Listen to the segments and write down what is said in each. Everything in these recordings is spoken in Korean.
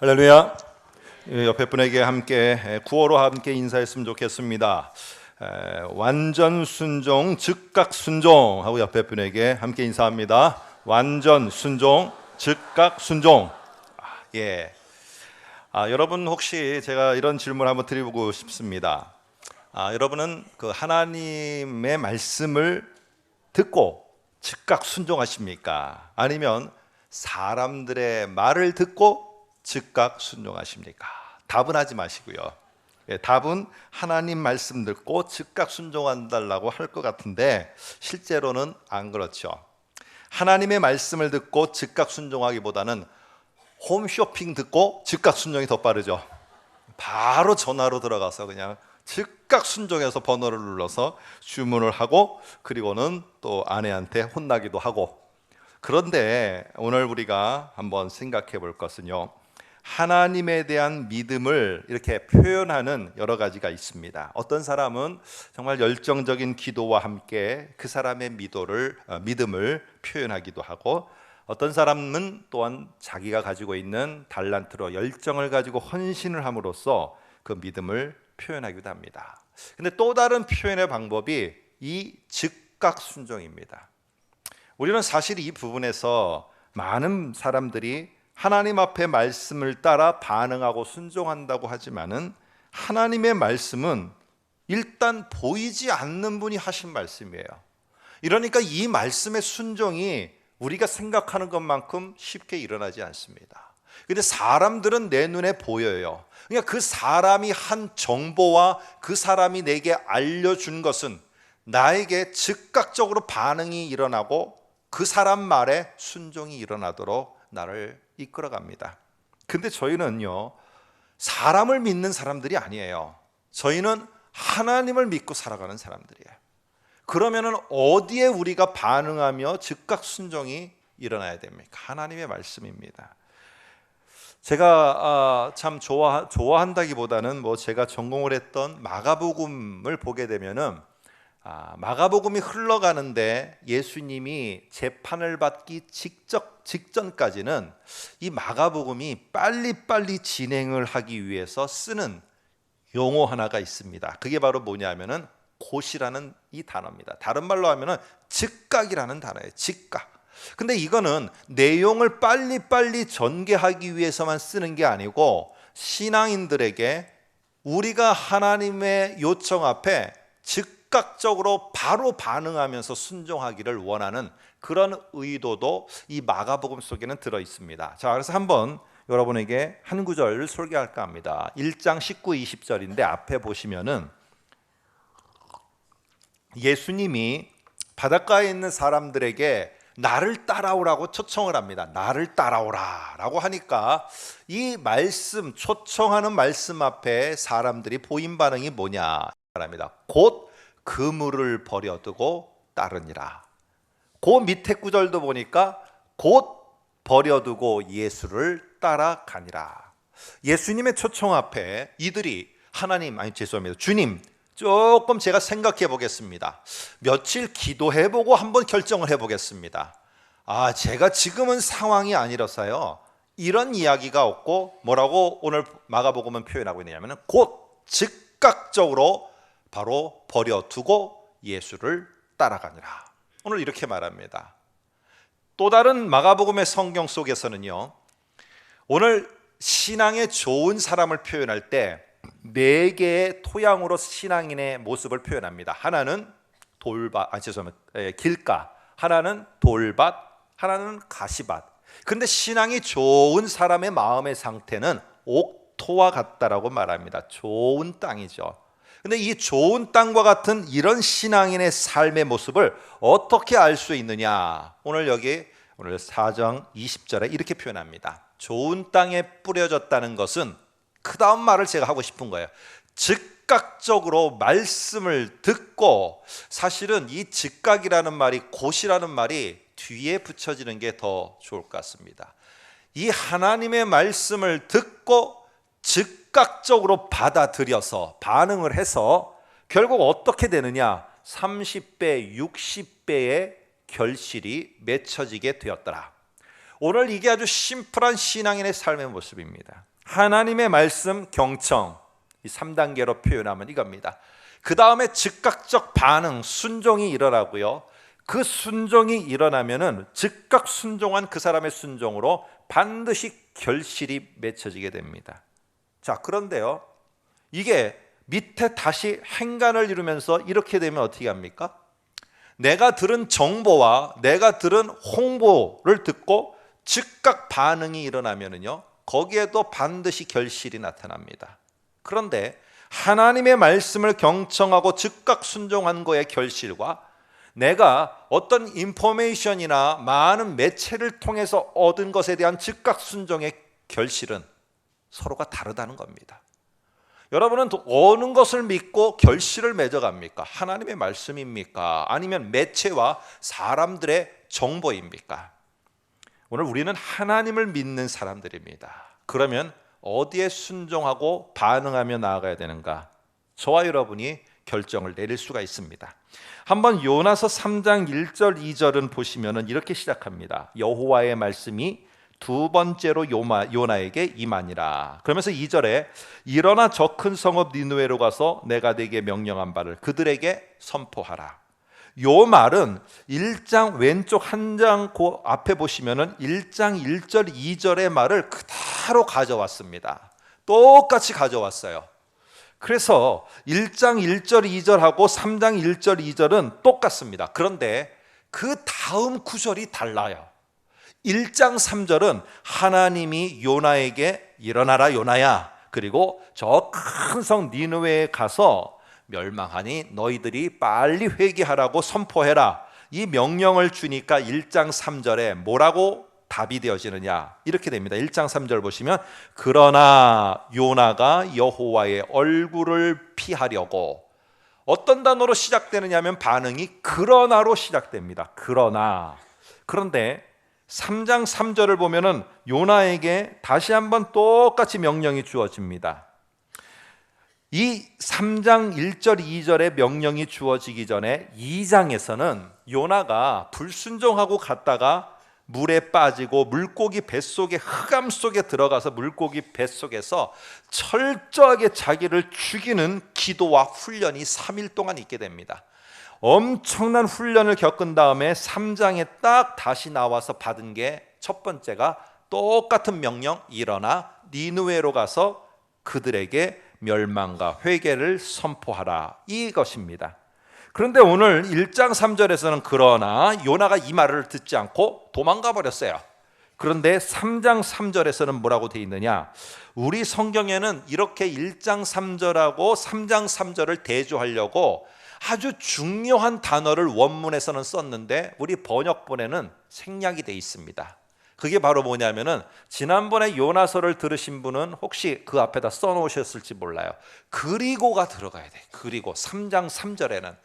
할렐루야. 옆에 분에게 함께 구호로 함께 인사했으면 좋겠습니다. 완전 순종, 즉각 순종 하고 옆에 분에게 함께 인사합니다. 완전 순종, 즉각 순종. 예. 여러분 혹시 제가 이런 질문 한번 드리고 싶습니다. 여러분은 그 하나님의 말씀을 듣고 즉각 순종하십니까? 아니면 사람들의 말을 듣고 즉각 순종하십니까? 답은 하지 마시고요. 답은 하나님 말씀 듣고 즉각 순종한다고 할 것 같은데 실제로는 안 그렇죠. 하나님의 말씀을 듣고 즉각 순종하기보다는 홈쇼핑 듣고 즉각 순종이 더 빠르죠. 바로 전화로 들어가서 그냥 즉각 순종해서 번호를 눌러서 주문을 하고 그리고는 또 아내한테 혼나기도 하고. 그런데 오늘 우리가 한번 생각해 볼 것은요, 하나님에 대한 믿음을 이렇게 표현하는 여러 가지가 있습니다. 어떤 사람은 정말 열정적인 기도와 함께 그 사람의 믿음을 표현하기도 하고, 어떤 사람은 또한 자기가 가지고 있는 달란트로 열정을 가지고 헌신을 함으로써 그 믿음을 표현하기도 합니다. 근데 또 다른 표현의 방법이 이 즉각 순종입니다. 우리는 사실 이 부분에서 많은 사람들이 하나님 앞에 말씀을 따라 반응하고 순종한다고 하지만은 하나님의 말씀은 일단 보이지 않는 분이 하신 말씀이에요. 이러니까 이 말씀의 순종이 우리가 생각하는 것만큼 쉽게 일어나지 않습니다. 근데 사람들은 내 눈에 보여요. 그러니까 그 사람이 한 정보와 그 사람이 내게 알려준 것은 나에게 즉각적으로 반응이 일어나고 그 사람 말에 순종이 일어나도록 나를 이끌어갑니다. 근데 저희는요, 사람을 믿는 사람들이 아니에요. 저희는 하나님을 믿고 살아가는 사람들이에요. 그러면은 어디에 우리가 반응하며 즉각 순종이 일어나야 됩니까? 하나님의 말씀입니다. 제가 참 좋아한다기보다는 제가 전공을 했던 마가복음을 보게 되면은 마가복음이 흘러가는데 예수님이 재판을 받기 직전까지는 이 마가복음이 빨리빨리 진행을 하기 위해서 쓰는 용어 하나가 있습니다. 그게 바로 뭐냐면은 곧이라는 이 단어입니다. 다른 말로 하면은 즉각이라는 단어예요. 즉각. 근데 이거는 내용을 빨리빨리 전개하기 위해서만 쓰는 게 아니고 신앙인들에게 우리가 하나님의 요청 앞에 즉각적으로 바로 반응하면서 순종하기를 원하는 그런 의도도 이 마가복음 속에는 들어 있습니다. 자, 그래서 한번 여러분에게 한 구절을 소개할까 합니다. 1장 19, 20절인데 앞에 보시면은 예수님이 바닷가에 있는 사람들에게 나를 따라오라고 초청을 합니다. 나를 따라오라 라고 하니까 이 말씀, 초청하는 말씀 앞에 사람들이 보인 반응이 뭐냐 합니다. 곧 그물을 버려두고 따르니라. 그 밑에 구절도 보니까 곧 버려두고 예수를 따라가니라. 예수님의 초청 앞에 이들이 주님, 조금 제가 생각해 보겠습니다. 며칠 기도해보고 한번 결정을 해보겠습니다. 제가 지금은 상황이 아니라서요, 이런 이야기가 없고 뭐라고 오늘 마가복음은 표현하고 있느냐면 곧 즉각적으로 바로 버려두고 예수를 따라가니라. 오늘 이렇게 말합니다. 또 다른 마가복음의 성경 속에서는요, 오늘 신앙의 좋은 사람을 표현할 때 네 개의 토양으로 신앙인의 모습을 표현합니다. 하나는 길가, 하나는 돌밭, 하나는 가시밭. 그런데 신앙이 좋은 사람의 마음의 상태는 옥토와 같다라고 말합니다. 좋은 땅이죠. 근데 이 좋은 땅과 같은 이런 신앙인의 삶의 모습을 어떻게 알 수 있느냐? 오늘 4장 20절에 이렇게 표현합니다. 좋은 땅에 뿌려졌다는 것은 그 다음 말을 제가 하고 싶은 거예요. 즉각적으로 말씀을 듣고, 사실은 이 즉각이라는 말이, 곧이라는 말이 뒤에 붙여지는 게 더 좋을 것 같습니다. 이 하나님의 말씀을 듣고 즉각적으로 받아들여서 반응을 해서 결국 어떻게 되느냐? 30배, 60배의 결실이 맺혀지게 되었더라. 오늘 이게 아주 심플한 신앙인의 삶의 모습입니다. 하나님의 말씀 경청, 이 3단계로 표현하면 이겁니다. 그 다음에 즉각적 반응, 순종이 일어나고요. 그 순종이 일어나면은 즉각 순종한 그 사람의 순종으로 반드시 결실이 맺혀지게 됩니다. 자, 그런데요, 이게 밑에 다시 행간을 이루면서 이렇게 되면 어떻게 합니까? 내가 들은 정보와 내가 들은 홍보를 듣고 즉각 반응이 일어나면은요, 거기에도 반드시 결실이 나타납니다. 그런데 하나님의 말씀을 경청하고 즉각 순종한 거의 결실과 내가 어떤 인포메이션이나 많은 매체를 통해서 얻은 것에 대한 즉각 순종의 결실은 서로가 다르다는 겁니다. 여러분은 어느 것을 믿고 결실을 맺어갑니까? 하나님의 말씀입니까? 아니면 매체와 사람들의 정보입니까? 오늘 우리는 하나님을 믿는 사람들입니다. 그러면 어디에 순종하고 반응하며 나아가야 되는가? 저와 여러분이 결정을 내릴 수가 있습니다. 한번 요나서 3장 1절 2절은 보시면 이렇게 시작합니다. 여호와의 말씀이 두 번째로 요나에게 임하니라. 그러면서 2절에 일어나 저 큰 성읍 니느웨로 가서 내가 네게 명령한 바를 그들에게 선포하라. 요 말은 1장 왼쪽 한 장 그 앞에 보시면은 1장 1절 2절의 말을 그대로 가져왔습니다. 똑같이 가져왔어요. 그래서 1장 1절 2절하고 3장 1절 2절은 똑같습니다. 그런데 그 다음 구절이 달라요. 1장 3절은 하나님이 요나에게 일어나라 요나야, 그리고 저 큰 성 니느웨에 가서 멸망하니 너희들이 빨리 회개하라고 선포해라, 이 명령을 주니까 1장 3절에 뭐라고 답이 되어지느냐, 이렇게 됩니다. 1장 3절 보시면 그러나 요나가 여호와의 얼굴을 피하려고, 어떤 단어로 시작되느냐 하면 반응이 그러나로 시작됩니다. 그러나. 그런데 3장 3절을 보면은 요나에게 다시 한번 똑같이 명령이 주어집니다. 이 3장 1절 2절의 명령이 주어지기 전에 2장에서는 요나가 불순종하고 갔다가 물에 빠지고 물고기 뱃속에, 흑암 속에 들어가서 물고기 뱃속에서 철저하게 자기를 죽이는 기도와 훈련이 3일 동안 있게 됩니다. 엄청난 훈련을 겪은 다음에 3장에 딱 다시 나와서 받은 게 첫 번째가 똑같은 명령, 일어나 니느웨로 가서 그들에게 멸망과 회개를 선포하라, 이것입니다. 그런데 오늘 1장 3절에서는 그러나 요나가 이 말을 듣지 않고 도망가 버렸어요. 그런데 3장 3절에서는 뭐라고 되어 있느냐, 우리 성경에는 이렇게 1장 3절하고 3장 3절을 대조하려고 아주 중요한 단어를 원문에서는 썼는데 우리 번역본에는 생략이 되어 있습니다. 그게 바로 뭐냐면은, 지난번에 요나서를 들으신 분은 혹시 그 앞에다 써놓으셨을지 몰라요. 그리고가 들어가야 돼. 그리고 3장 3절에는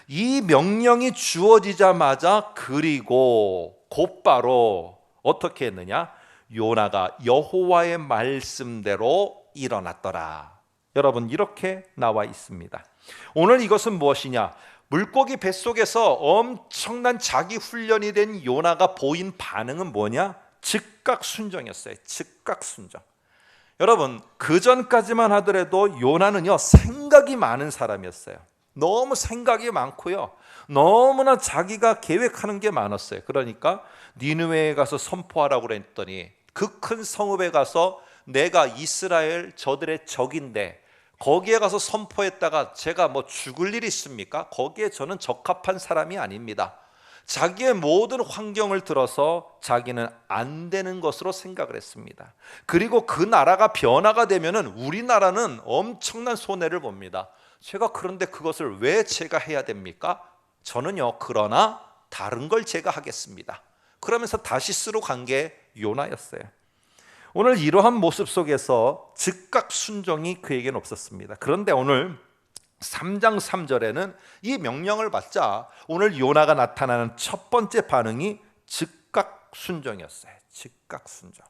이 명령이 주어지자마자 그리고 곧바로 어떻게 했느냐, 요나가 여호와의 말씀대로 일어났더라. 여러분, 이렇게 나와 있습니다. 오늘 이것은 무엇이냐, 물고기 뱃속에서 엄청난 자기 훈련이 된 요나가 보인 반응은 뭐냐, 즉각 순종이었어요. 즉각 순종. 여러분, 그 전까지만 하더라도 요나는요, 생각이 많은 사람이었어요. 너무 생각이 많고요, 너무나 자기가 계획하는 게 많았어요. 그러니까 니느웨에 가서 선포하라고 그랬더니 그 큰 성읍에 가서 내가 이스라엘 저들의 적인데 거기에 가서 선포했다가 제가 뭐 죽을 일이 있습니까? 거기에 저는 적합한 사람이 아닙니다. 자기의 모든 환경을 들어서 자기는 안 되는 것으로 생각을 했습니다. 그리고 그 나라가 변화가 되면은 우리나라는 엄청난 손해를 봅니다. 제가 그런데 그것을 왜 제가 해야 됩니까? 저는요, 그러나 다른 걸 제가 하겠습니다. 그러면서 다시스로 간 게 요나였어요. 오늘 이러한 모습 속에서 즉각 순종이 그에게는 없었습니다. 그런데 오늘 3장 3절에는 이 명령을 받자 오늘 요나가 나타나는 첫 번째 반응이 즉각 순종이었어요. 즉각 순종.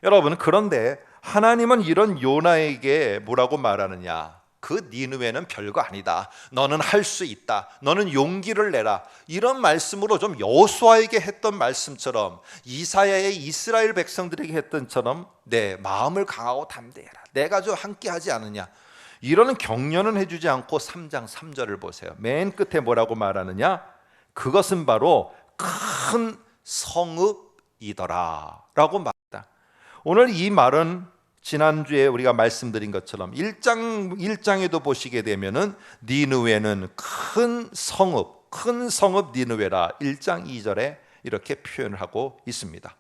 여러분, 그런데 하나님은 이런 요나에게 뭐라고 말하느냐, 그 니느웨는 별거 아니다. 너는 할 수 있다. 너는 용기를 내라. 이런 말씀으로 좀 여호수아에게 했던 말씀처럼, 이사야의 이스라엘 백성들에게 했던처럼 내 마음을 강하고 담대해라. 내가 좀 함께하지 않느냐. 이런 격려는 해주지 않고 3장 3절을 보세요. 맨 끝에 뭐라고 말하느냐? 그것은 바로 큰 성읍이더라 라고 말합니다. 오늘 이 말은 지난주에 우리가 말씀드린 것처럼 1장에도 보시게 되면은 니느웨는 큰 성읍 니느웨라 1장 2절에 이렇게 표현을 하고 있습니다.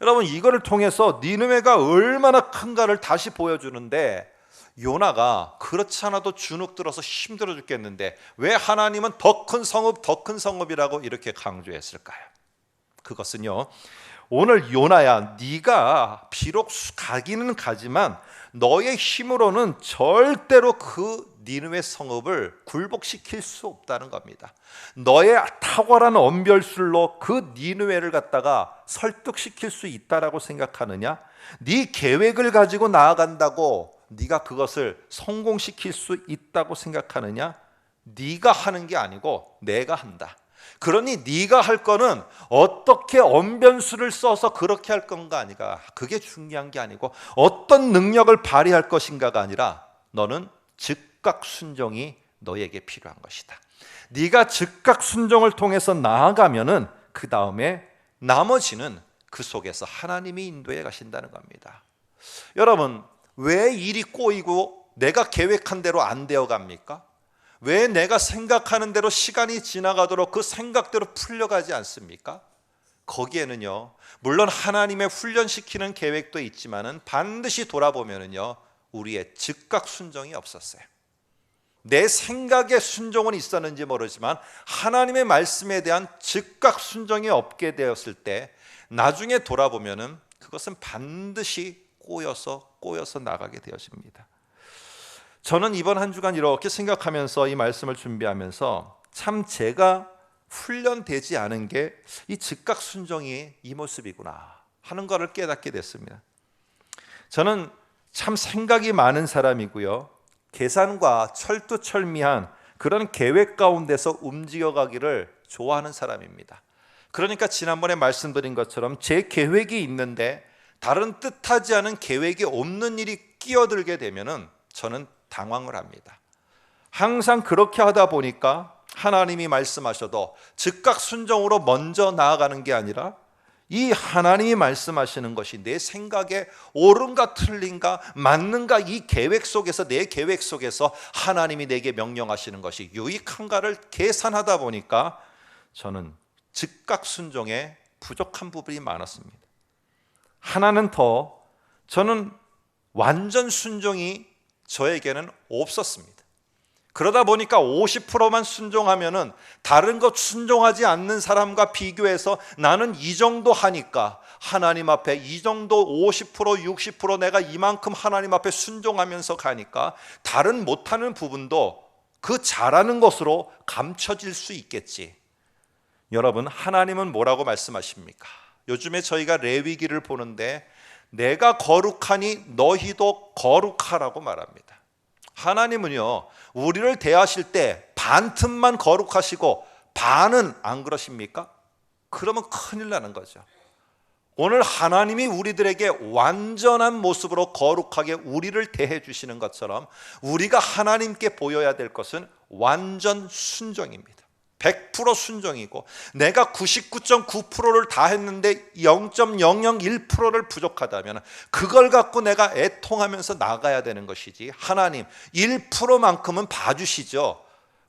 여러분, 이거를 통해서 니느웨가 얼마나 큰가를 다시 보여주는데, 요나가 그렇지 않아도 주눅 들어서 힘들어 죽겠는데 왜 하나님은 더 큰 성읍이라고 이렇게 강조했을까요? 그것은요, 오늘 요나야, 네가 비록 가기는 가지만 너의 힘으로는 절대로 그 니느웨 성읍을 굴복시킬 수 없다는 겁니다. 너의 탁월한 언별술로 그 니느웨를 갖다가 설득시킬 수 있다라고 생각하느냐? 네 계획을 가지고 나아간다고 네가 그것을 성공시킬 수 있다고 생각하느냐? 네가 하는 게 아니고 내가 한다. 그러니 네가 할 거는 어떻게 언변수를 써서 그렇게 할 건가 아니가, 그게 중요한 게 아니고 어떤 능력을 발휘할 것인가가 아니라 너는 즉각 순종이 너에게 필요한 것이다. 네가 즉각 순종을 통해서 나아가면은 그 다음에 나머지는 그 속에서 하나님이 인도해 가신다는 겁니다. 여러분, 왜 일이 꼬이고 내가 계획한 대로 안 되어 갑니까? 왜 내가 생각하는 대로 시간이 지나가도록 그 생각대로 풀려가지 않습니까? 거기에는요, 물론 하나님의 훈련시키는 계획도 있지만은 반드시 돌아보면은요, 우리의 즉각 순종이 없었어요. 내 생각의 순종은 있었는지 모르지만 하나님의 말씀에 대한 즉각 순종이 없게 되었을 때 나중에 돌아보면은 그것은 반드시 꼬여서 나가게 되어집니다. 저는 이번 한 주간 이렇게 생각하면서 이 말씀을 준비하면서 참 제가 훈련되지 않은 게 이 즉각 순종이 이 모습이구나 하는 것을 깨닫게 됐습니다. 저는 참 생각이 많은 사람이고요, 계산과 철두철미한 그런 계획 가운데서 움직여가기를 좋아하는 사람입니다. 그러니까 지난번에 말씀드린 것처럼 제 계획이 있는데 다른 뜻하지 않은 계획이 없는 일이 끼어들게 되면은 저는 당황을 합니다. 항상 그렇게 하다 보니까 하나님이 말씀하셔도 즉각 순종으로 먼저 나아가는 게 아니라 이 하나님이 말씀하시는 것이 내 생각에 옳은가 틀린가 맞는가, 이 계획 속에서, 내 계획 속에서 하나님이 내게 명령하시는 것이 유익한가를 계산하다 보니까 저는 즉각 순종에 부족한 부분이 많았습니다. 하나는 더, 저는 완전 순종이 저에게는 없었습니다. 그러다 보니까 50%만 순종하면은 다른 것 순종하지 않는 사람과 비교해서 나는 이 정도 하니까 하나님 앞에 이 정도 50% 60% 내가 이만큼 하나님 앞에 순종하면서 가니까 다른 못하는 부분도 그 잘하는 것으로 감춰질 수 있겠지. 여러분, 하나님은 뭐라고 말씀하십니까? 요즘에 저희가 레위기를 보는데 내가 거룩하니 너희도 거룩하라고 말합니다. 하나님은요, 우리를 대하실 때 반 틈만 거룩하시고 반은 안 그러십니까? 그러면 큰일 나는 거죠. 오늘 하나님이 우리들에게 완전한 모습으로 거룩하게 우리를 대해 주시는 것처럼 우리가 하나님께 보여야 될 것은 완전 순종입니다. 100% 순종이고, 내가 99.9%를 다 했는데 0.001%를 부족하다면 그걸 갖고 내가 애통하면서 나가야 되는 것이지, 하나님 1%만큼은 봐주시죠.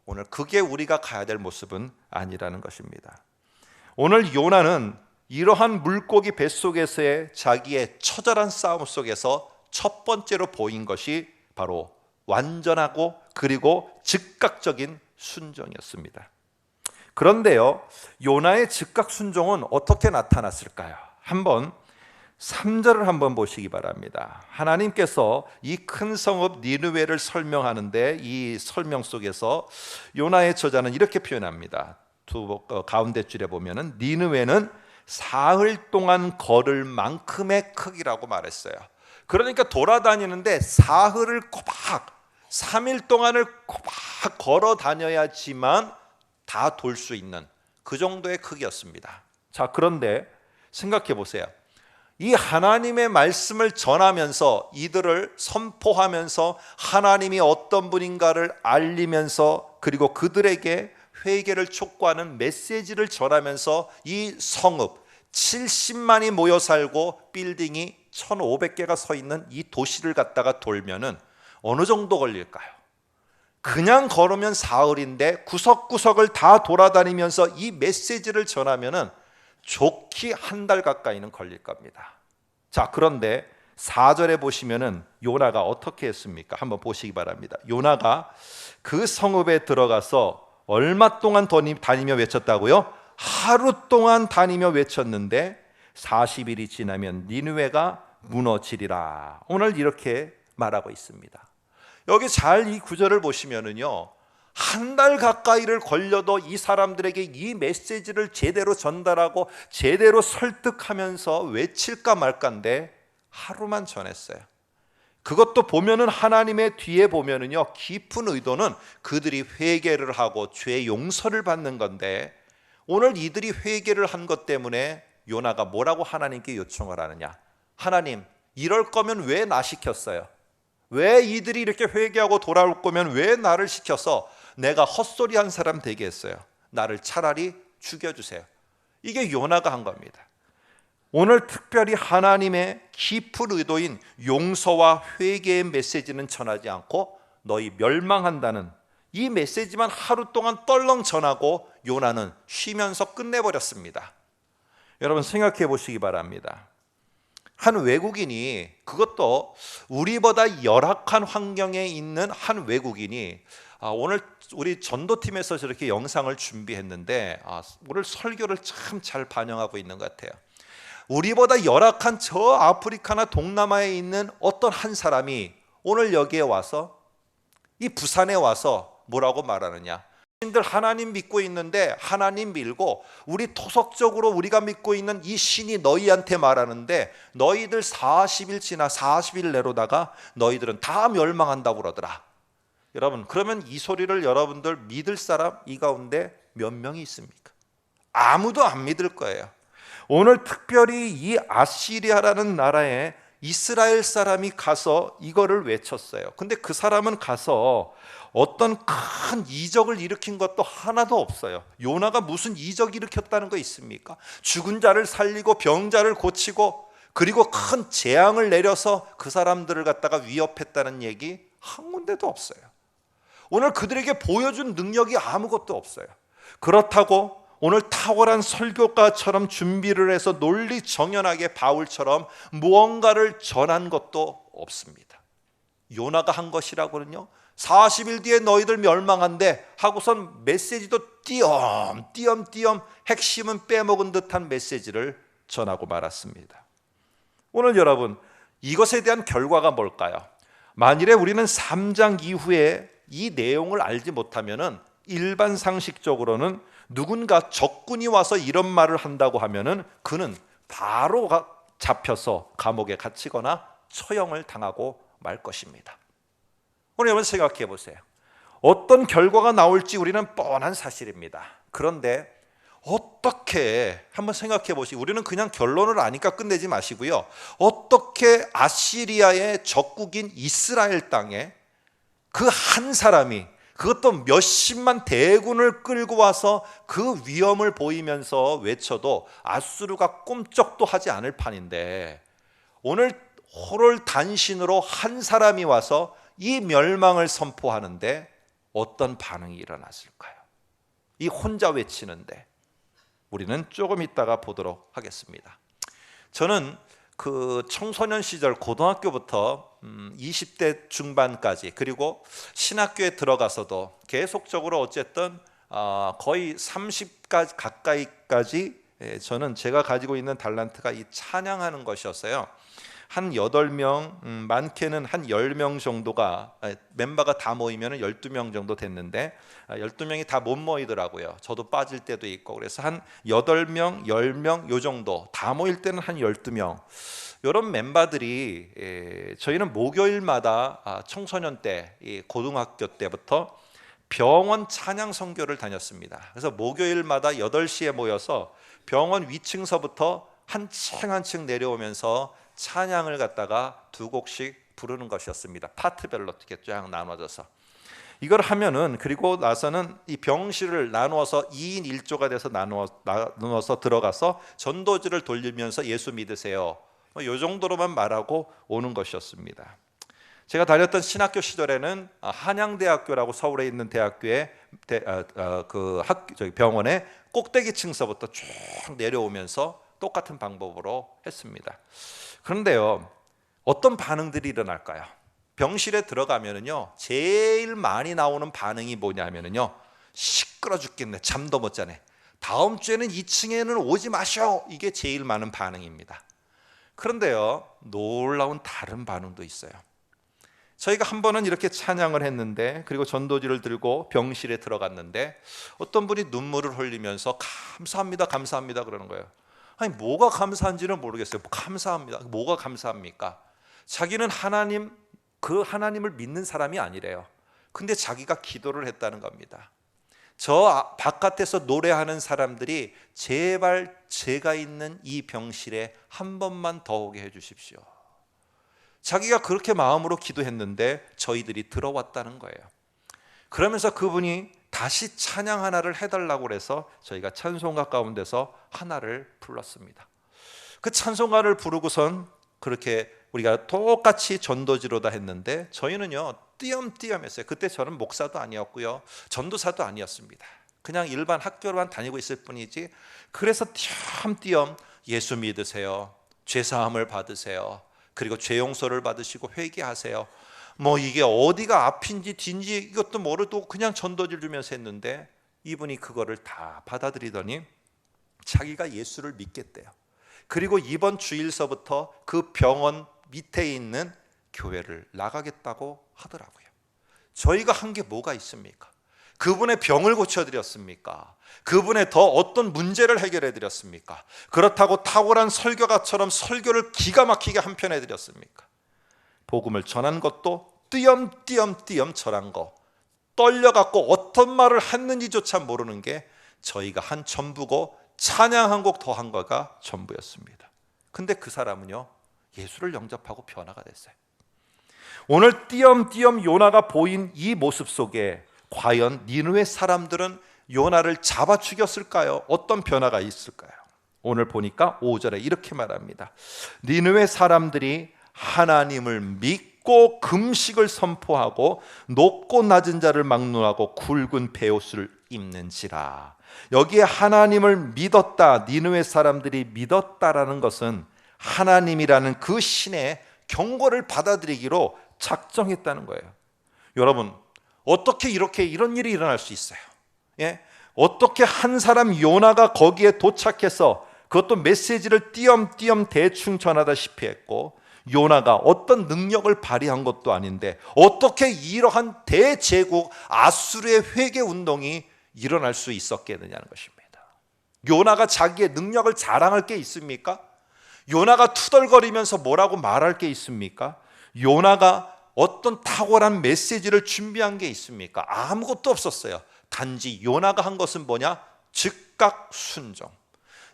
오늘 그게 우리가 가야 될 모습은 아니라는 것입니다. 오늘 요나는 이러한 물고기 뱃속에서의 자기의 처절한 싸움 속에서 첫 번째로 보인 것이 바로 완전하고 그리고 즉각적인 순종이었습니다. 그런데요, 요나의 즉각 순종은 어떻게 나타났을까요? 한번 3절을 한번 보시기 바랍니다. 하나님께서 이 큰 성읍 니느웨를 설명하는데 이 설명 속에서 요나의 저자는 이렇게 표현합니다. 가운데 줄에 보면은 니느웨는 사흘 동안 걸을 만큼의 크기라고 말했어요. 그러니까 돌아다니는데 사흘을 꼬박 3일 동안을 막 걸어 다녀야지만 다 돌 수 있는 그 정도의 크기였습니다. 자, 그런데 생각해 보세요. 이 하나님의 말씀을 전하면서, 이들을 선포하면서 하나님이 어떤 분인가를 알리면서, 그리고 그들에게 회개를 촉구하는 메시지를 전하면서 이 성읍 70만이 모여 살고 빌딩이 1500개가 서 있는 이 도시를 갖다가 돌면은 어느 정도 걸릴까요? 그냥 걸으면 사흘인데 구석구석을 다 돌아다니면서 이 메시지를 전하면은 좋게 한 달 가까이는 걸릴 겁니다. 자, 그런데 4절에 보시면은 요나가 어떻게 했습니까? 한번 보시기 바랍니다. 요나가 그 성읍에 들어가서 얼마 동안 다니며 외쳤다고요? 하루 동안 다니며 외쳤는데 40일이 지나면 니느웨가 무너지리라. 오늘 이렇게 말하고 있습니다. 여기 잘 이 구절을 보시면은요, 한 달 가까이를 걸려도 이 사람들에게 이 메시지를 제대로 전달하고 제대로 설득하면서 외칠까 말까인데 하루만 전했어요. 그것도 보면은 하나님의 뒤에 보면은요, 깊은 의도는 그들이 회개를 하고 죄 용서를 받는 건데, 오늘 이들이 회개를 한 것 때문에 요나가 뭐라고 하나님께 요청을 하느냐? 하나님, 이럴 거면 왜 나 시켰어요? 왜 이들이 이렇게 회개하고 돌아올 거면 왜 나를 시켜서 내가 헛소리한 사람 되게 했어요? 나를 차라리 죽여주세요. 이게 요나가 한 겁니다. 오늘 특별히 하나님의 깊은 의도인 용서와 회개의 메시지는 전하지 않고 너희 멸망한다는 이 메시지만 하루 동안 떨렁 전하고 요나는 쉬면서 끝내버렸습니다. 여러분 생각해 보시기 바랍니다. 한 외국인이, 그것도 우리보다 열악한 환경에 있는 한 외국인이, 오늘 우리 전도팀에서 저렇게 영상을 준비했는데 오늘 설교를 참 잘 반영하고 있는 것 같아요. 우리보다 열악한 저 아프리카나 동남아에 있는 어떤 한 사람이 오늘 여기에 와서, 이 부산에 와서 뭐라고 말하느냐? 신들 하나님 믿고 있는데 하나님 밀고 우리 토속적으로 우리가 믿고 있는 이 신이 너희한테 말하는데 너희들 40일 지나 40일 내로다가 너희들은 다 멸망한다고 그러더라. 여러분, 그러면 이 소리를 여러분들 믿을 사람 이 가운데 몇 명이 있습니까? 아무도 안 믿을 거예요. 오늘 특별히 이 아시리아라는 나라에 이스라엘 사람이 가서 이거를 외쳤어요. 근데 그 사람은 가서 어떤 큰 이적을 일으킨 것도 하나도 없어요. 요나가 무슨 이적 일으켰다는 거 있습니까? 죽은 자를 살리고 병자를 고치고 그리고 큰 재앙을 내려서 그 사람들을 갖다가 위협했다는 얘기 한 군데도 없어요. 오늘 그들에게 보여준 능력이 아무것도 없어요. 그렇다고 오늘 탁월한 설교가처럼 준비를 해서 논리정연하게 바울처럼 무언가를 전한 것도 없습니다. 요나가 한 것이라고는요, 40일 뒤에 너희들 멸망한대 하고선 메시지도 띄엄띄엄 핵심은 빼먹은 듯한 메시지를 전하고 말았습니다. 오늘 여러분, 이것에 대한 결과가 뭘까요? 만일에 우리는 3장 이후에 이 내용을 알지 못하면은 일반 상식적으로는 누군가 적군이 와서 이런 말을 한다고 하면은 그는 바로 잡혀서 감옥에 갇히거나 처형을 당하고 말 것입니다. 오늘 여러분 생각해 보세요. 어떤 결과가 나올지 우리는 뻔한 사실입니다. 그런데 어떻게, 한번 생각해 보시고, 우리는 그냥 결론을 아니까 끝내지 마시고요, 어떻게 아시리아의 적국인 이스라엘 땅에 그 한 사람이, 그것도 몇십만 대군을 끌고 와서 그 위험을 보이면서 외쳐도 아수르가 꼼짝도 하지 않을 판인데, 오늘 호롤 단신으로 한 사람이 와서 이 멸망을 선포하는데 어떤 반응이 일어났을까요? 이 혼자 외치는데 우리는 조금 있다가 보도록 하겠습니다. 저는 그 청소년 시절 고등학교부터 20대 중반까지, 그리고 신학교에 들어가서도 계속적으로 어쨌든 거의 30까지 가까이까지 저는 제가 가지고 있는 달란트가 이 찬양하는 것이었어요. 한 8명, 많게는 한 10명 정도가, 멤버가 다 모이면 12명 정도 됐는데 12명이 다 못 모이더라고요. 저도 빠질 때도 있고. 그래서 한 8명, 10명 요 정도, 다 모일 때는 한 12명. 이런 멤버들이 저희는 목요일마다 청소년 때, 고등학교 때부터 병원 찬양 선교를 다녔습니다. 그래서 목요일마다 8시에 모여서 병원 위층서부터 한 층 한 층 내려오면서 찬양을 갖다가 2곡씩 부르는 것이었습니다. 파트별로 이렇게 쫙 나눠져서 이걸 하면은, 그리고 나서는 이 병실을 나누어서 2인 1조가 돼서 나누어서 들어가서 전도지를 돌리면서 예수 믿으세요, 이 정도로만 말하고 오는 것이었습니다. 제가 다녔던 신학교 시절에는 한양대학교라고 서울에 있는 대학교에 병원의 꼭대기 층서부터 쭉 내려오면서 똑같은 방법으로 했습니다. 그런데요, 어떤 반응들이 일어날까요? 병실에 들어가면은요, 제일 많이 나오는 반응이 뭐냐면은요, 시끄러 죽겠네, 잠도 못 자네, 다음 주에는 2층에는 오지 마셔, 이게 제일 많은 반응입니다. 그런데요, 놀라운 다른 반응도 있어요. 저희가 한 번은 이렇게 찬양을 했는데, 그리고 전도지를 들고 병실에 들어갔는데 어떤 분이 눈물을 흘리면서 감사합니다, 감사합니다 그러는 거예요. 아니, 뭐가 감사한지는 모르겠어요. 감사합니다, 뭐가 감사합니까? 자기는 그 하나님을 믿는 사람이 아니래요. 근데 자기가 기도를 했다는 겁니다. 저 바깥에서 노래하는 사람들이 제발 제가 있는 이 병실에 한 번만 더 오게 해주십시오. 자기가 그렇게 마음으로 기도했는데 저희들이 들어왔다는 거예요. 그러면서 그분이 다시 찬양 하나를 해달라고 해서 저희가 찬송가 가운데서 하나를 불렀습니다. 그 찬송가를 부르고선 그렇게 우리가 똑같이 전도지로다 했는데, 저희는요 띄엄띄엄 했어요. 그때 저는 목사도 아니었고요, 전도사도 아니었습니다. 그냥 일반 학교로만 다니고 있을 뿐이지. 그래서 띄엄띄엄 예수 믿으세요, 죄사함을 받으세요, 그리고 죄 용서를 받으시고 회개하세요, 이게 어디가 앞인지 뒤인지 이것도 모르고 그냥 전도지를 주면서 했는데, 이분이 그거를 다 받아들이더니 자기가 예수를 믿겠대요. 그리고 이번 주일서부터 그 병원 밑에 있는 교회를 나가겠다고 하더라고요. 저희가 한 게 뭐가 있습니까? 그분의 병을 고쳐드렸습니까? 그분의 더 어떤 문제를 해결해드렸습니까? 그렇다고 탁월한 설교가처럼 설교를 기가 막히게 한편해드렸습니까? 복음을 전한 것도 띄엄띄엄 전한 거, 떨려갖고 어떤 말을 했는지조차 모르는 게 저희가 한 전부고, 찬양 한 곡 더 한 거가 전부였습니다. 근데 그 사람은요, 예수를 영접하고 변화가 됐어요. 오늘 띄엄띄엄 요나가 보인 이 모습 속에 과연 니느웨 사람들은 요나를 잡아 죽였을까요? 어떤 변화가 있을까요? 오늘 보니까 5절에 이렇게 말합니다. 니느웨 사람들이 하나님을 믿고 금식을 선포하고 높고 낮은 자를 막론하고 굵은 베옷을 입는지라. 여기에 하나님을 믿었다, 니느웨 사람들이 믿었다라는 것은 하나님이라는 그 신의 경고를 받아들이기로 작정했다는 거예요. 여러분, 어떻게 이런 일이 일어날 수 있어요? 어떻게 한 사람 요나가 거기에 도착해서, 그것도 메시지를 띄엄띄엄 대충 전하다시피 했고, 요나가 어떤 능력을 발휘한 것도 아닌데 어떻게 이러한 대제국 아수르의 회개 운동이 일어날 수 있었겠느냐는 것입니다. 요나가 자기의 능력을 자랑할 게 있습니까? 요나가 투덜거리면서 뭐라고 말할 게 있습니까? 요나가 어떤 탁월한 메시지를 준비한 게 있습니까? 아무것도 없었어요. 단지 요나가 한 것은 뭐냐? 즉각 순종.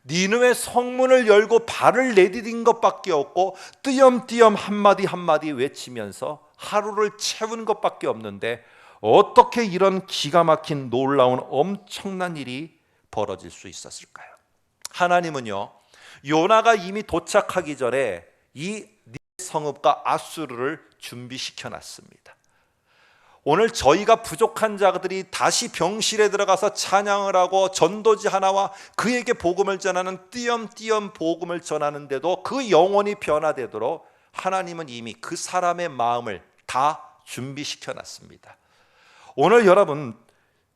니느웨 성문을 열고 발을 내디딘 것밖에 없고 띄엄띄엄 한마디 한마디 외치면서 하루를 채운 것밖에 없는데, 어떻게 이런 기가 막힌 놀라운 엄청난 일이 벌어질 수 있었을까요? 하나님은요, 요나가 이미 도착하기 전에 이 니느웨 성읍과 아수르를 준비시켜 놨습니다. 오늘 저희가 부족한 자들이 다시 병실에 들어가서 찬양을 하고 전도지 하나와 그에게 복음을 전하는 띄엄띄엄 복음을 전하는데도 그 영혼이 변화되도록 하나님은 이미 그 사람의 마음을 다 준비시켜 놨습니다. 오늘 여러분,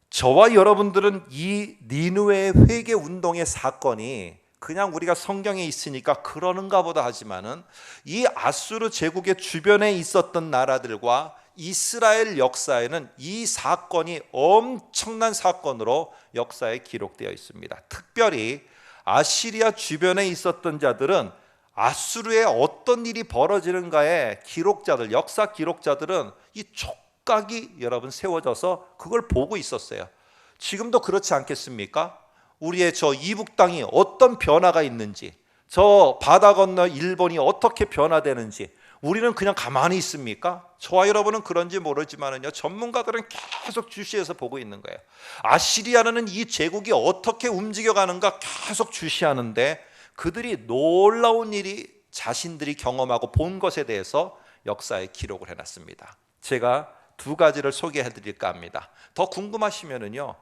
저와 여러분들은 이 니느웨 회개 운동의 사건이 그냥 우리가 성경에 있으니까 그러는가 보다 하지만은, 이 아수르 제국의 주변에 있었던 나라들과 이스라엘 역사에는 이 사건이 엄청난 사건으로 역사에 기록되어 있습니다. 특별히 아시리아 주변에 있었던 자들은 아수르에 어떤 일이 벌어지는가에 기록자들, 역사 기록자들은 이 촉각이 여러분 세워져서 그걸 보고 있었어요. 지금도 그렇지 않겠습니까? 우리의 저 이북 땅이 어떤 변화가 있는지, 저 바다 건너 일본이 어떻게 변화되는지 우리는 그냥 가만히 있습니까? 저와 여러분은 그런지 모르지만은요, 전문가들은 계속 주시해서 보고 있는 거예요. 아시리아는 이 제국이 어떻게 움직여가는가 계속 주시하는데, 그들이 놀라운 일이 자신들이 경험하고 본 것에 대해서 역사에 기록을 해놨습니다. 제가 두 가지를 소개해 드릴까 합니다. 더 궁금하시면은요,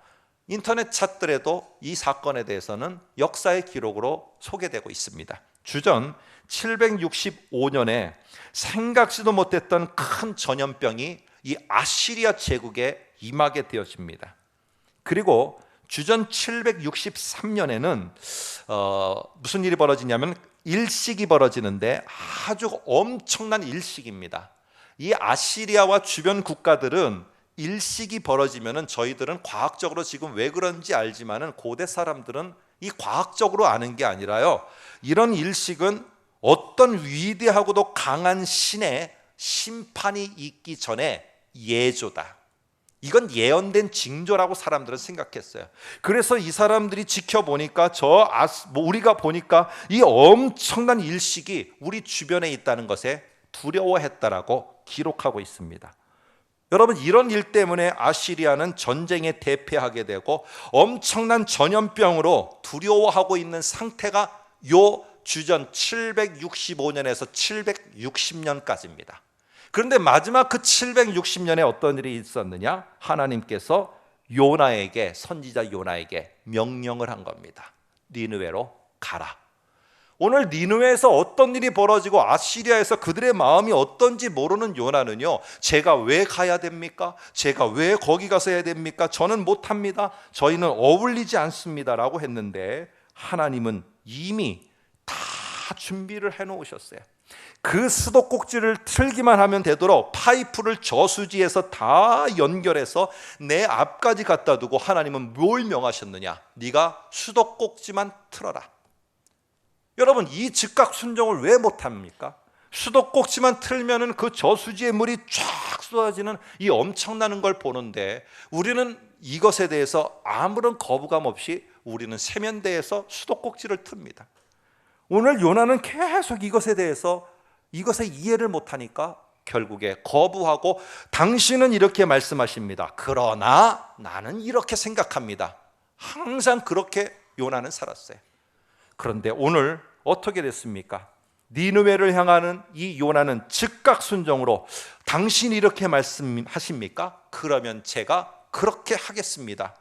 인터넷 찾더라도 이 사건에 대해서는 역사의 기록으로 소개되고 있습니다. 주전 765년에 생각지도 못했던 큰 전염병이 이 아시리아 제국에 임하게 되어집니다. 그리고 주전 763년에는 무슨 일이 벌어지냐면 일식이 벌어지는데 아주 엄청난 일식입니다. 이 아시리아와 주변 국가들은 일식이 벌어지면은 저희들은 과학적으로 지금 왜 그런지 알지만은 고대 사람들은 이 과학적으로 아는 게 아니라요, 이런 일식은 어떤 위대하고도 강한 신의 심판이 있기 전에 예조다. 이건 예언된 징조라고 사람들은 생각했어요. 그래서 이 사람들이 지켜보니까 우리가 보니까 이 엄청난 일식이 우리 주변에 있다는 것에 두려워했다라고 기록하고 있습니다. 여러분, 이런 일 때문에 아시리아는 전쟁에 대패하게 되고 엄청난 전염병으로 두려워하고 있는 상태가 요 주전 765년에서 760년까지입니다. 그런데 마지막 그 760년에 어떤 일이 있었느냐? 하나님께서 요나에게, 선지자 요나에게 명령을 한 겁니다. 니느웨로 가라. 오늘 니느웨에서 어떤 일이 벌어지고 아시리아에서 그들의 마음이 어떤지 모르는 요나는요, 제가 왜 가야 됩니까? 제가 왜 거기 가서 해야 됩니까? 저는 못합니다. 저희는 어울리지 않습니다 라고 했는데, 하나님은 이미 다 준비를 해놓으셨어요. 그 수도꼭지를 틀기만 하면 되도록 파이프를 저수지에서 다 연결해서 내 앞까지 갖다 두고 하나님은 뭘 명하셨느냐? 네가 수도꼭지만 틀어라. 여러분, 이 즉각 순종을 왜 못합니까? 수도꼭지만 틀면은 그 저수지의 물이 쫙 쏟아지는 이 엄청나는 걸 보는데, 우리는 이것에 대해서 아무런 거부감 없이 우리는 세면대에서 수도꼭지를 틉니다. 오늘 요나는 계속 이것에 대해서 이것의 이해를 못하니까 결국에 거부하고, 당신은 이렇게 말씀하십니다. 그러나 나는 이렇게 생각합니다. 항상 그렇게 요나는 살았어요. 그런데 오늘 어떻게 됐습니까? 니느웨를 향하는 이 요나는 즉각 순종으로, 당신이 이렇게 말씀하십니까? 그러면 제가 그렇게 하겠습니다.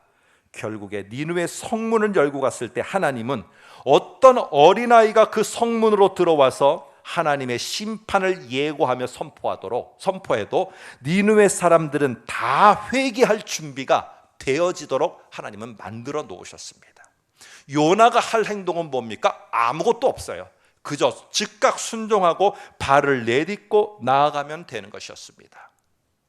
결국에 니느웨 성문을 열고 갔을 때 하나님은 어떤 어린아이가 그 성문으로 들어와서 하나님의 심판을 예고하며 선포해도 니느웨 사람들은 다 회개할 준비가 되어지도록 하나님은 만들어 놓으셨습니다. 요나가 할 행동은 뭡니까? 아무것도 없어요. 그저 즉각 순종하고 발을 내딛고 나아가면 되는 것이었습니다.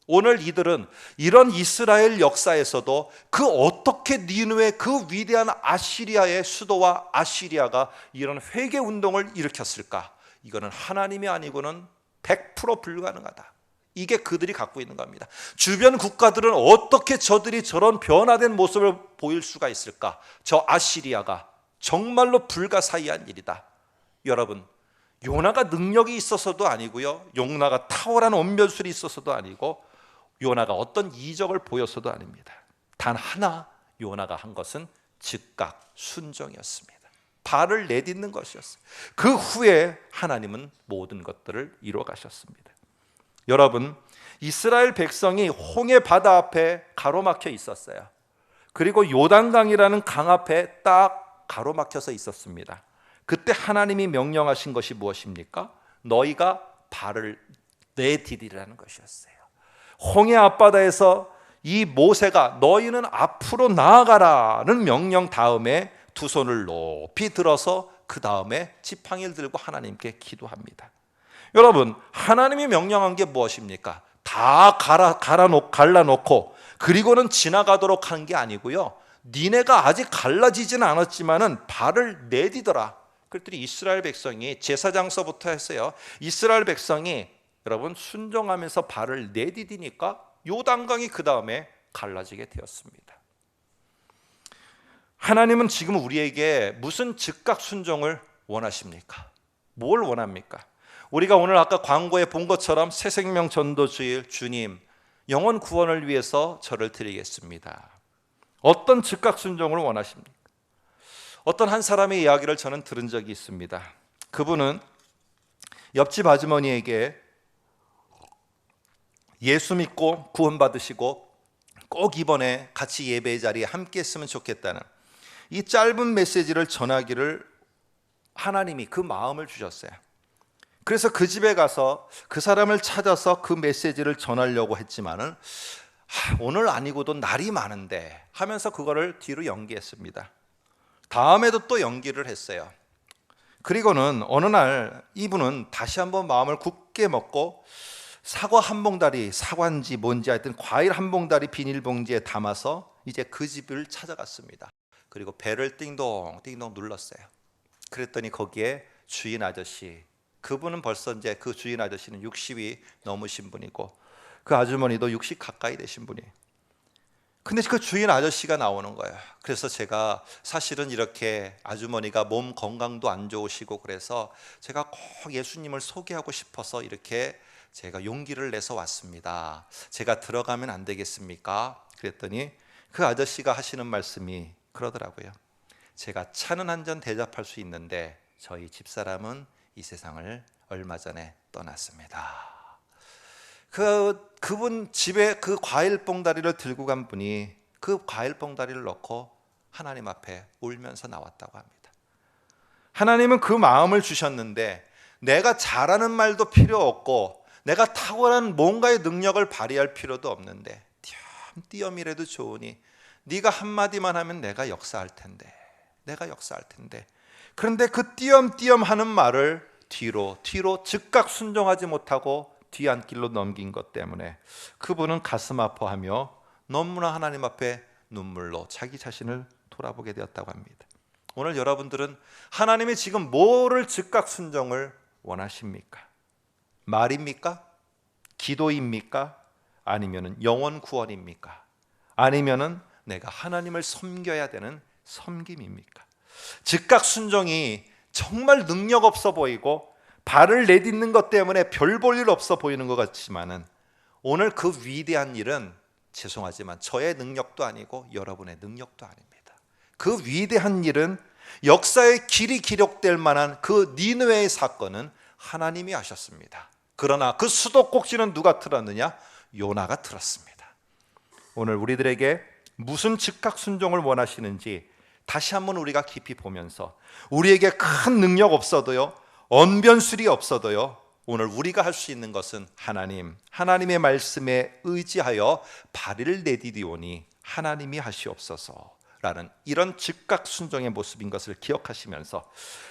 오늘 이들은 이런 이스라엘 역사에서도 그 어떻게 니느웨, 그 위대한 아시리아의 수도와 아시리아가 이런 회개 운동을 일으켰을까? 이거는 하나님이 아니고는 100% 불가능하다. 이게 그들이 갖고 있는 겁니다. 주변 국가들은 어떻게 저들이 저런 변화된 모습을 보일 수가 있을까? 저 아시리아가 정말로 불가사의한 일이다. 여러분, 요나가 능력이 있어서도 아니고요, 요나가 탁월한 언변술이 있어서도 아니고, 요나가 어떤 이적을 보여서도 아닙니다. 단 하나 요나가 한 것은 즉각 순종이었습니다. 발을 내딛는 것이었어요. 그 후에 하나님은 모든 것들을 이루어 가셨습니다. 여러분, 이스라엘 백성이 홍해 바다 앞에 가로막혀 있었어요. 그리고 요단강이라는 강 앞에 딱 가로막혀서 있었습니다. 그때 하나님이 명령하신 것이 무엇입니까? 너희가 발을 내디디라는 것이었어요. 홍해 앞바다에서 이 모세가 너희는 앞으로 나아가라는 명령 다음에 두 손을 높이 들어서 그 다음에 지팡이를 들고 하나님께 기도합니다. 여러분, 하나님이 명령한 게 무엇입니까? 다 갈라놓고 그리고는 지나가도록 하는 게 아니고요, 니네가 아직 갈라지지는 않았지만은 발을 내디더라. 그랬더니 이스라엘 백성이 제사장서부터 했어요. 이스라엘 백성이 여러분 순종하면서 발을 내디디니까 요단강이 그 다음에 갈라지게 되었습니다. 하나님은 지금 우리에게 무슨 즉각 순종을 원하십니까? 뭘 원합니까? 우리가 오늘 아까 광고에 본 것처럼 새생명 전도주일 주님 영혼 구원을 위해서 저를 드리겠습니다. 어떤 즉각 순종을 원하십니까? 어떤 한 사람의 이야기를 저는 들은 적이 있습니다. 그분은 옆집 아주머니에게 예수 믿고 구원받으시고 꼭 이번에 같이 예배의 자리에 함께 했으면 좋겠다는 이 짧은 메시지를 전하기를 하나님이 그 마음을 주셨어요. 그래서 그 집에 가서 그 사람을 찾아서 그 메시지를 전하려고 했지만은 오늘 아니고도 날이 많은데 하면서 그거를 뒤로 연기했습니다. 다음에도 또 연기를 했어요. 그리고는 어느 날 이분은 다시 한번 마음을 굳게 먹고 사과 한 봉다리, 사과인지 뭔지 하여튼 과일 한 봉다리 비닐봉지에 담아서 이제 그 집을 찾아갔습니다. 그리고 벨을 띵동 띵동 눌렀어요. 그랬더니 거기에 주인 아저씨, 그분은 벌써 이제 그 주인 아저씨는 60이 넘으신 분이고 그 아주머니도 60 가까이 되신 분이에요. 근데 그 주인 아저씨가 나오는 거예요. 그래서 제가 사실은 이렇게 아주머니가 몸 건강도 안 좋으시고 그래서 제가 꼭 예수님을 소개하고 싶어서 이렇게 제가 용기를 내서 왔습니다. 제가 들어가면 안 되겠습니까? 그랬더니 그 아저씨가 하시는 말씀이 그러더라고요. 제가 차는 한 잔 대접할 수 있는데 저희 집사람은 이 세상을 얼마 전에 떠났습니다. 그분 집에 그 과일 봉다리를 들고 간 분이 그 과일 봉다리를 넣고 하나님 앞에 울면서 나왔다고 합니다. 하나님은 그 마음을 주셨는데 내가 잘하는 말도 필요 없고 내가 탁월한 뭔가의 능력을 발휘할 필요도 없는데 띄엄띄엄이라도 좋으니 네가 한마디만 하면 내가 역사할 텐데 그런데 그 띄엄띄엄 하는 말을 뒤로 즉각 순종하지 못하고 뒤안길로 넘긴 것 때문에 그분은 가슴 아파하며 너무나 하나님 앞에 눈물로 자기 자신을 돌아보게 되었다고 합니다. 오늘 여러분들은 하나님이 지금 뭐를 즉각 순종을 원하십니까? 말입니까? 기도입니까? 아니면은 영혼 구원입니까? 아니면은 내가 하나님을 섬겨야 되는 섬김입니까? 즉각 순종이 정말 능력 없어 보이고 발을 내딛는 것 때문에 별 볼 일 없어 보이는 것 같지만은 오늘 그 위대한 일은 죄송하지만 저의 능력도 아니고 여러분의 능력도 아닙니다. 그 위대한 일은 역사의 길이 기록될 만한 그 니느웨의 사건은 하나님이 하셨습니다. 그러나 그 수도꼭지는 누가 틀었느냐? 요나가 틀었습니다. 오늘 우리들에게 무슨 즉각 순종을 원하시는지 다시 한번 우리가 깊이 보면서 우리에게 큰 능력 없어도요, 언변술이 없어도요, 오늘 우리가 할 수 있는 것은 하나님의 말씀에 의지하여 발을 내디디오니 하나님이 하시옵소서라는 이런 즉각 순종의 모습인 것을 기억하시면서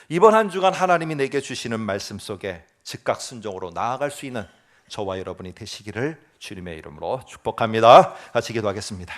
이번 한 주간 하나님이 내게 주시는 말씀 속에 즉각 순종으로 나아갈 수 있는 저와 여러분이 되시기를 주님의 이름으로 축복합니다. 같이 기도하겠습니다.